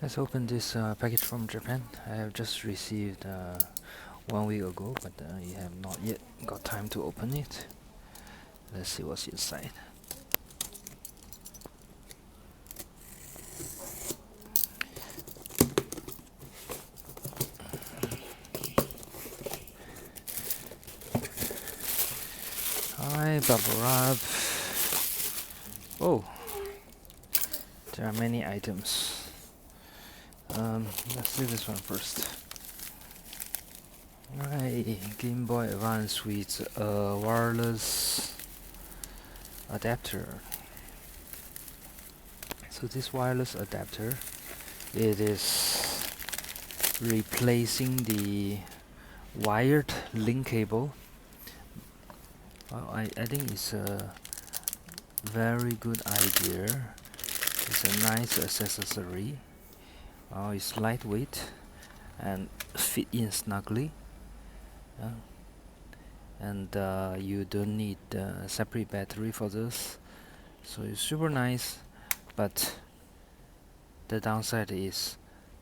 Let's open this package from Japan. I have just received 1 week ago, but I have not yet got time to open it. Let's see what's inside. Alright, bubble wrap. Oh, there are many items. Let's do this one first. Alright, Game Boy Advance with a wireless adapter. So this wireless adapter, it is replacing the wired link cable. Well, I think it's a very good idea. It's a nice accessory. It's lightweight and fit in snugly. And you don't need a separate battery for this. So it's super nice, but the downside is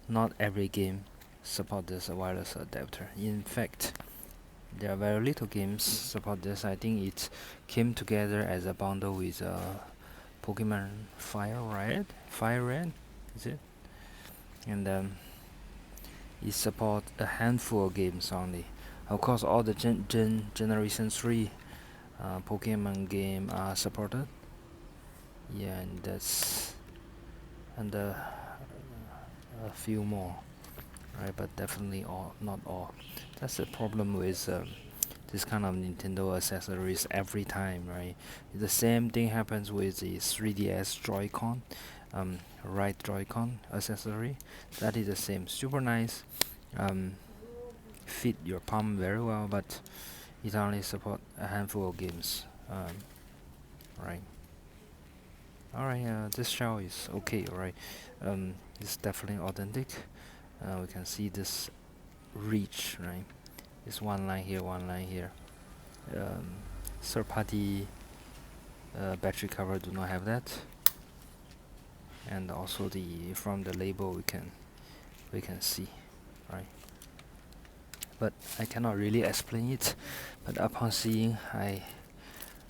not every game support this wireless adapter. In fact, there are very little games support this. I think it came together as a bundle with Pokemon Fire Red, is it? And it supports a handful of games only. Of course, all the Generation 3 Pokemon game are supported. Yeah, and that's a few more, right? But definitely not all. That's the problem with this kind of Nintendo accessories every time, right? The same thing happens with the 3DS Joy-Con, right Joy-Con accessory. That is the same, super nice, fit your palm very well, but it only support a handful of games, right? Alright, this shell is okay, alright. It's definitely authentic. We can see this reach, right? It's one line here, one line here. Third party battery cover do not have that. And also from the label we can see, right? But I cannot really explain it, but upon seeing I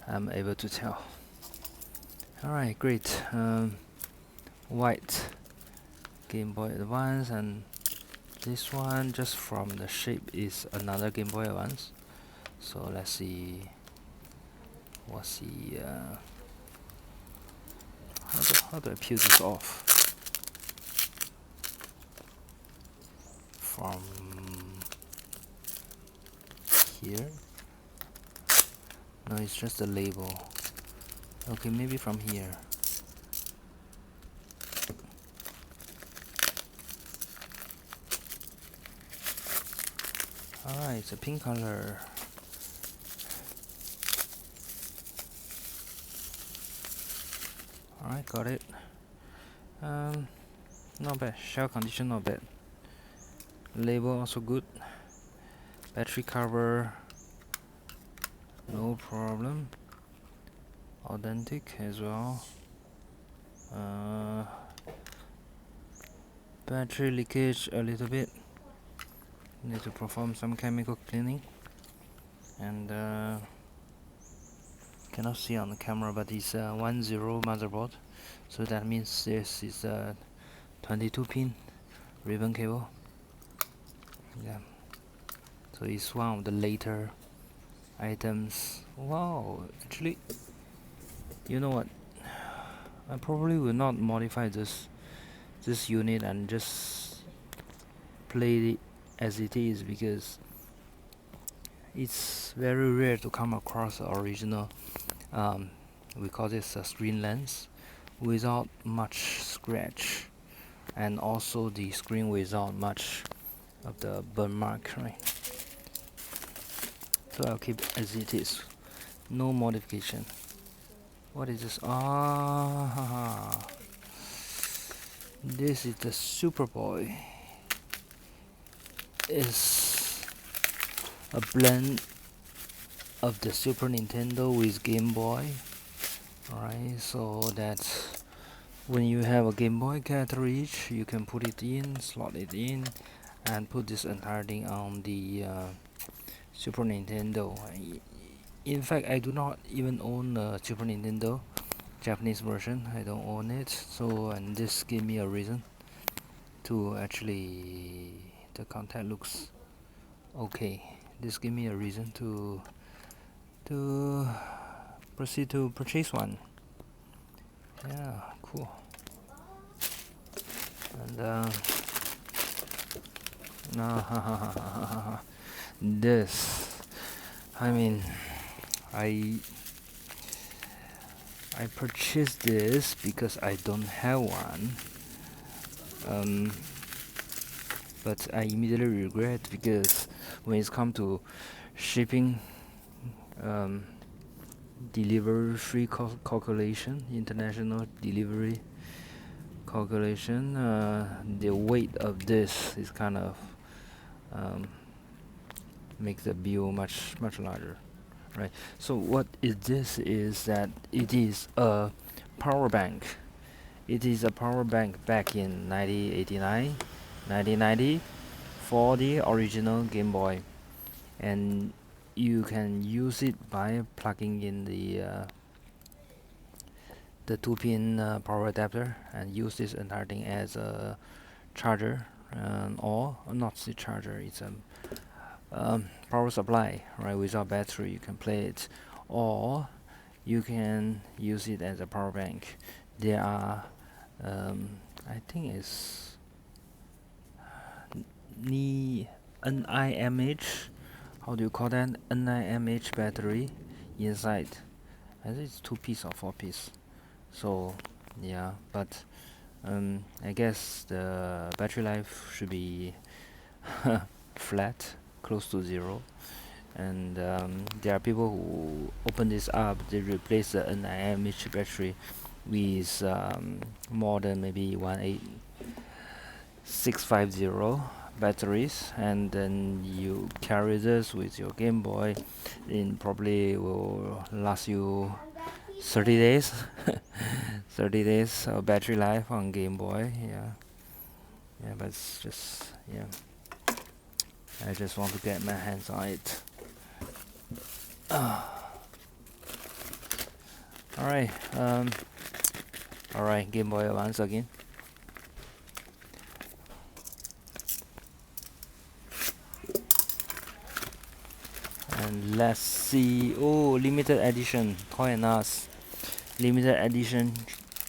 am able to tell. Alright, great. White Game Boy Advance, and this one, just from the shape, is another Game Boy Advance. So let's see what's the how do I peel this off from here? No, it's just the label. Okay, maybe from here. Alright, it's a pink color. Alright, got it. Not bad. Shell condition not bad. Label also good. Battery cover, no problem. Authentic as well. Battery leakage a little bit. Need to perform some chemical cleaning. And cannot see on the camera, but it's a 10 motherboard. So that means this is a 22 pin ribbon cable. Yeah. So it's one of the later items. Wow, actually, you know what? I probably will not modify this unit and just play it as it is, because it's very rare to come across the original. We call this a screen lens without much scratch, and also the screen without much of the burn mark, right? So I'll keep as it is, no modification. What is this? This is the Superboy. It's a blend of the Super Nintendo with Game Boy. Alright, so that's when you have a Game Boy cartridge, you can put it in, slot it in, and put this entire thing on the Super Nintendo. In fact, I do not even own a Super Nintendo Japanese version. I don't own it, so and this gave me a reason to actually, the content looks okay. This gave me a reason to proceed to purchase one. Yeah, cool. And this, I mean, I I purchased this because I don't have one. But I immediately regret, because when it's come to shipping, delivery fee calculation, international delivery calculation, the weight of this is kind of makes the bill much larger, right? So what is this is that it is a power bank. It is a power bank back in 1989, 1990 for the original Game Boy, and you can use it by plugging in the 2-pin power adapter and use this entire thing as a charger, or not the charger, it's a power supply, right? Without battery you can play it, or you can use it as a power bank. There are I think it's NIMH, how do you call that, NIMH battery inside. I think it's 2-piece or 4-piece. So yeah, but I guess the battery life should be flat, close to zero. And there are people who open this up, they replace the NIMH battery with more than maybe 18650 batteries, and then you carry this with your Game Boy. It probably will last you 30 days. 30 days of battery life on Game Boy. Yeah, but it's just, yeah, I just want to get my hands on it. Alright, alright, Game Boy Advance again. And let's see. Oh, limited edition, Toy and Us. Limited edition,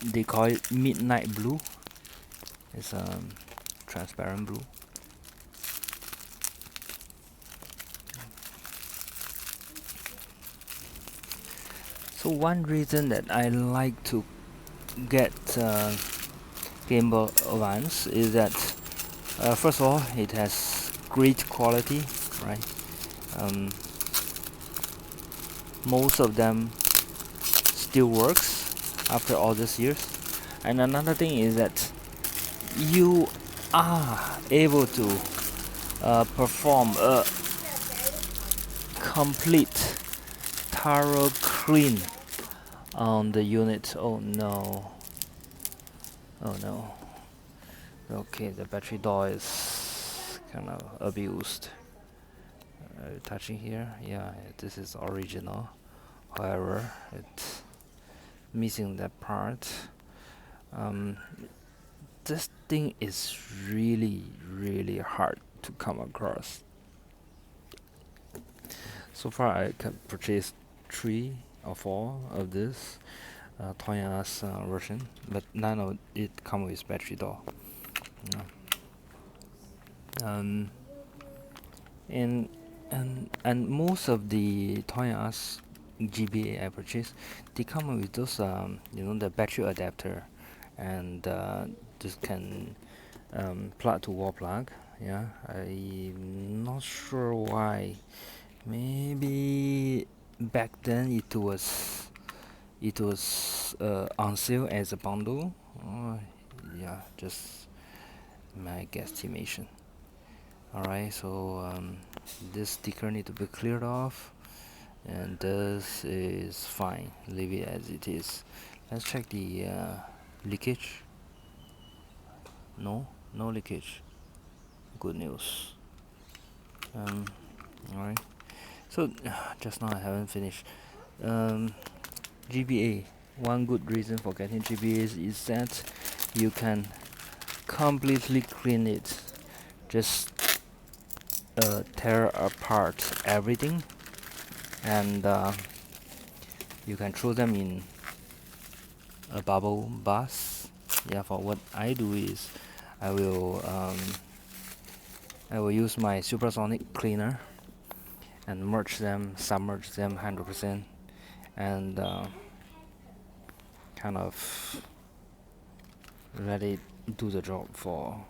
they call it Midnight Blue. It's transparent blue. So one reason that I like to get Game Boy Advance is that first of all, it has great quality, right? Most of them still works after all these years. And another thing is that you are able to perform a complete thorough clean on the unit. Oh no. Oh no. Okay, the battery door is kind of abused. Touching here, yeah, this is original. However, it's missing that part. This thing is really hard to come across. So far I can purchase 3 or 4 of this Toy R Us version, but none of it come with battery door. And most of the Toy R Us GBA I purchased, they come with those the battery adapter, and this can plug to wall plug. Yeah, I'm not sure why. Maybe back then it was on sale as a bundle. Yeah, just my guesstimation. Alright, so this sticker need to be cleared off, and this is fine. Leave it as it is. Let's check the Leakage? No, no leakage. Good news. Alright. So just now I haven't finished. GBA. One good reason for getting GBAs is that you can completely clean it. Just tear apart everything, and you can throw them in a bubble bath. Yeah, for what I do is I will use my supersonic cleaner and merge them, submerge them 100%, and kind of let it do the job for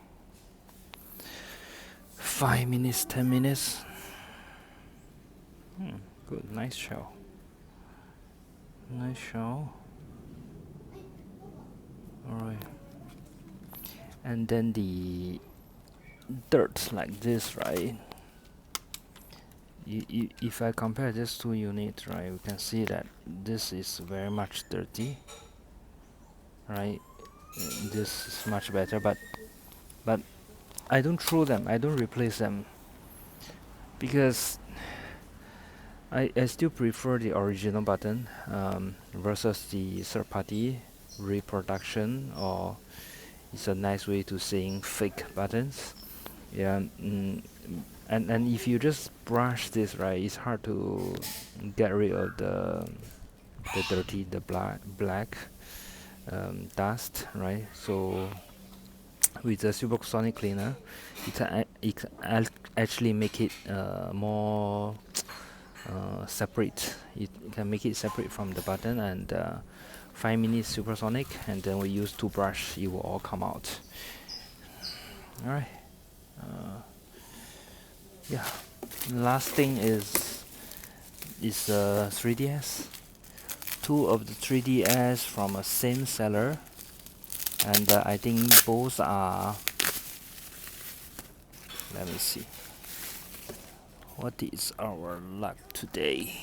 5 minutes, 10 minutes. Good, nice show. Nice show. Alright. And then the dirt like this, right? If I compare these two units, right, we can see that this is very much dirty, right? This is much better, but I don't throw them, I don't replace them, because I still prefer the original button versus the third party reproduction, or it's a nice way to saying fake buttons. Yeah. And if you just brush this, right, it's hard to get rid of the dirty, the black dust, right? So with the supersonic cleaner, it can actually make it more separate. It can make it separate from the button, and 5 minutes supersonic, and then we use toothbrush, it will all come out. Alright. Yeah. Last thing is 3DS. Two of the 3DS from a same seller, and I think both are. Let me see. What is our luck today?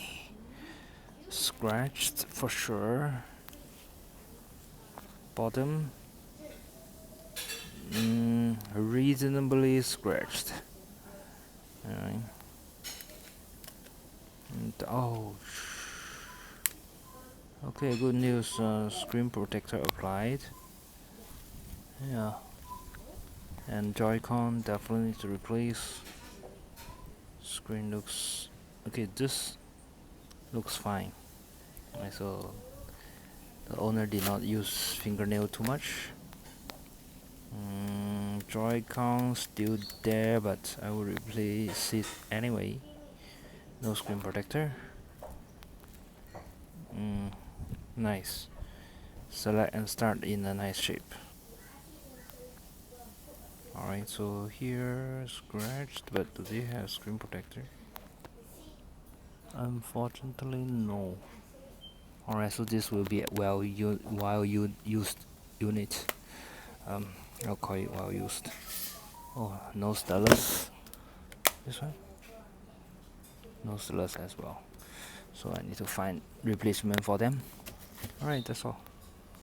Scratched for sure. Bottom. Reasonably scratched. Alright. Oh. Okay, good news. Screen protector applied. Yeah. And Joy-Con definitely need to replace. Screen looks okay. This looks fine. So the owner did not use fingernail too much. Joy-Con still there, but I will replace it anyway. No screen protector. Nice. Select and start in a nice shape. Alright, so here scratched, but do they have screen protector? Unfortunately, no. Alright, so this will be used unit. I'll call it well used. Oh, no stylus. This one? No stylus as well. So I need to find replacement for them. Alright, that's all.